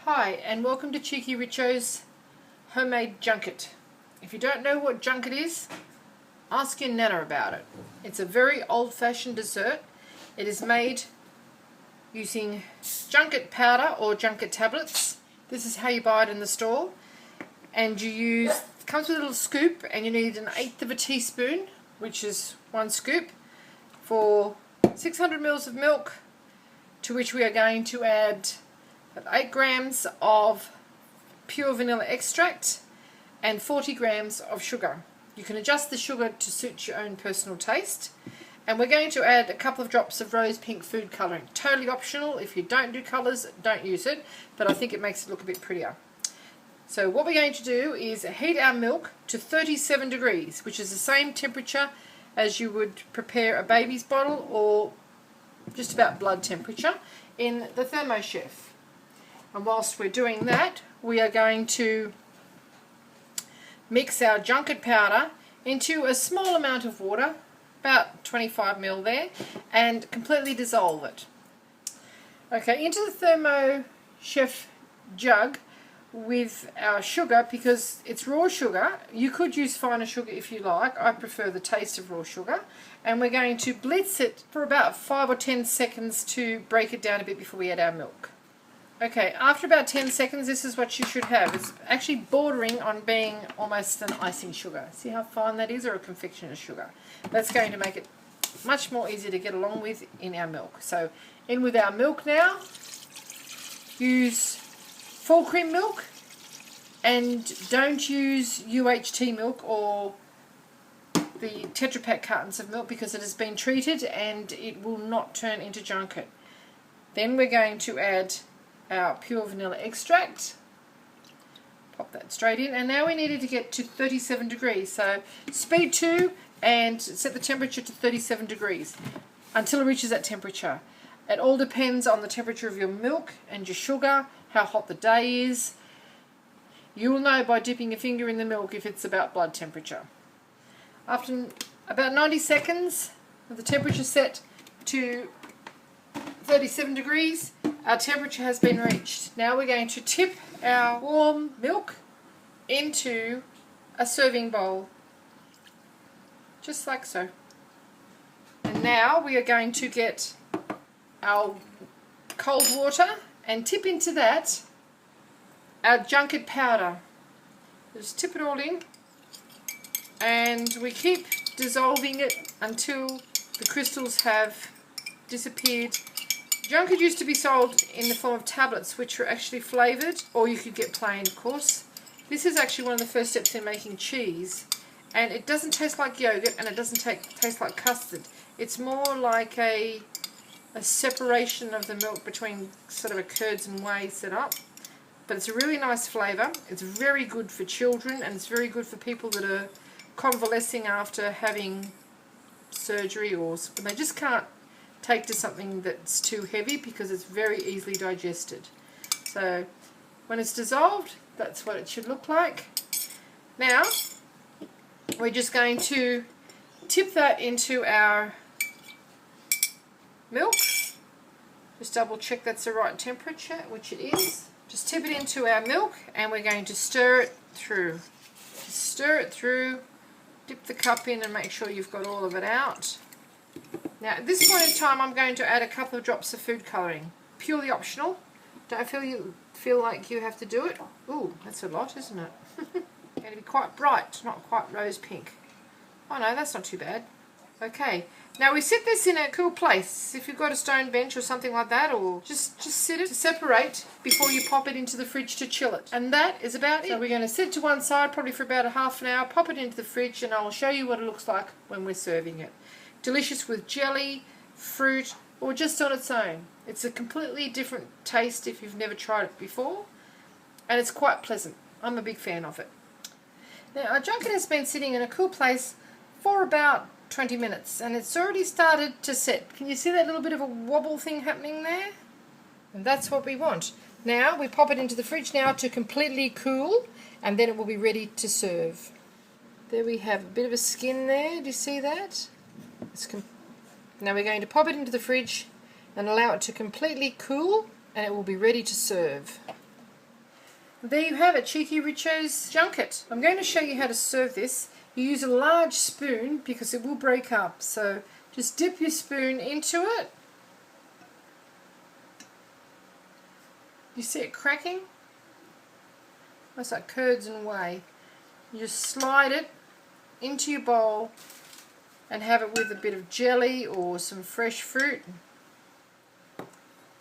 Hi, and welcome to Cheeky Richo's homemade junket. If you don't know what junket is, ask your Nanna about it. It's a very old-fashioned dessert. It is made using junket powder or junket tablets. This is how you buy it in the store. And it comes with a little scoop, and you need 1/8 of a teaspoon, which is 1 scoop, for 600 ml of milk, to which we are going to add 8 grams of pure vanilla extract and 40 grams of sugar. You can adjust the sugar to suit your own personal taste. And we're going to add a couple of drops of rose pink food colouring. Totally optional. If you don't do colours, don't use it, but I think it makes it look a bit prettier. So what we're going to do is heat our milk to 37 degrees, which is the same temperature as you would prepare a baby's bottle, or just about blood temperature, in the thermochef. And whilst we're doing that, we are going to mix our junket powder into a small amount of water, about 25 ml there, and completely dissolve it. Okay, into the thermochef jug with our sugar, because it's raw sugar. You could use finer sugar if you like. I prefer the taste of raw sugar. And we're going to blitz it for about 5 or 10 seconds to break it down a bit before we add our milk. Okay, after about 10 seconds, this is what you should have. It's actually bordering on being almost an icing sugar. See how fine that is, or a confectioner's sugar. That's going to make it much more easy to get along with in our milk. So in with our milk now. Use full cream milk, and don't use UHT milk or the Tetra Pak cartons of milk, because it has been treated and it will not turn into junket. Then we're going to add our pure vanilla extract. Pop that straight in, and now we need it to get to 37 degrees. So speed 2 and set the temperature to 37 degrees until it reaches that temperature. It all depends on the temperature of your milk and your sugar, how hot the day is. You will know by dipping your finger in the milk if it's about blood temperature. After about 90 seconds, with the temperature set to 37 degrees, our temperature has been reached. Now we're going to tip our warm milk into a serving bowl, just like so. And now we are going to get our cold water and tip into that our junket powder. Just tip it all in, and we keep dissolving it until the crystals have disappeared. Junket used to be sold in the form of tablets, which were actually flavoured, or you could get plain, of course. This is actually one of the first steps in making cheese, and it doesn't taste like yogurt, and it doesn't taste like custard. It's more like a separation of the milk between sort of a curds and whey setup. But it's a really nice flavour. It's very good for children, and it's very good for people that are convalescing after having surgery, or they just can't take to something that's too heavy, because it's very easily digested. So when it's dissolved, that's what it should look like. Now we're just going to tip that into our milk. Just double check that's the right temperature, which it is. Just tip it into our milk, and we're going to stir it through. Just stir it through, dip the cup in, and make sure you've got all of it out. Now at this point in time, I'm going to add a couple of drops of food colouring. Purely optional. Don't feel like you have to do it. Ooh, that's a lot, isn't it? Going to be quite bright, not quite rose pink. Oh no, that's not too bad. Okay, now we sit this in a cool place. If you've got a stone bench or something like that, or just sit it to separate before you pop it into the fridge to chill it. And that is about it. So we're going to sit to one side probably for about a half an hour, pop it into the fridge, and I'll show you what it looks like when we're serving it. Delicious with jelly, fruit, or just on its own. It's a completely different taste if you've never tried it before, and it's quite pleasant. I'm a big fan of it. Now our junket has been sitting in a cool place for about 20 minutes, and it's already started to set. Can you see that little bit of a wobble thing happening there? And that's what we want. Now we pop it into the fridge now to completely cool, and then it will be ready to serve. There we have a bit of a skin there. Do you see that? Now we're going to pop it into the fridge and allow it to completely cool, and it will be ready to serve. There you have it, cheekyricho's junket. I'm going to show you how to serve this. You use a large spoon because it will break up. So just dip your spoon into it. You see it cracking? It's like curds and whey. You just slide it into your bowl and have it with a bit of jelly or some fresh fruit.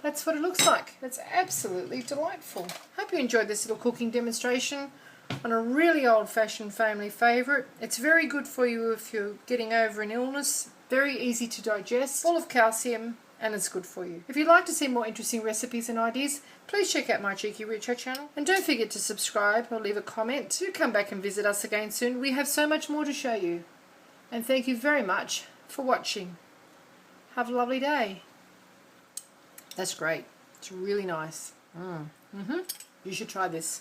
That's what it looks like. It's absolutely delightful. Hope you enjoyed this little cooking demonstration on a really old-fashioned family favourite. It's very good for you if you're getting over an illness. Very easy to digest, full of calcium, and it's good for you. If you'd like to see more interesting recipes and ideas, please check out my Cheeky Richo channel. And don't forget to subscribe or leave a comment. Do come back and visit us again soon. We have so much more to show you. And thank you very much for watching. Have a lovely day. That's great. It's really nice. You should try this.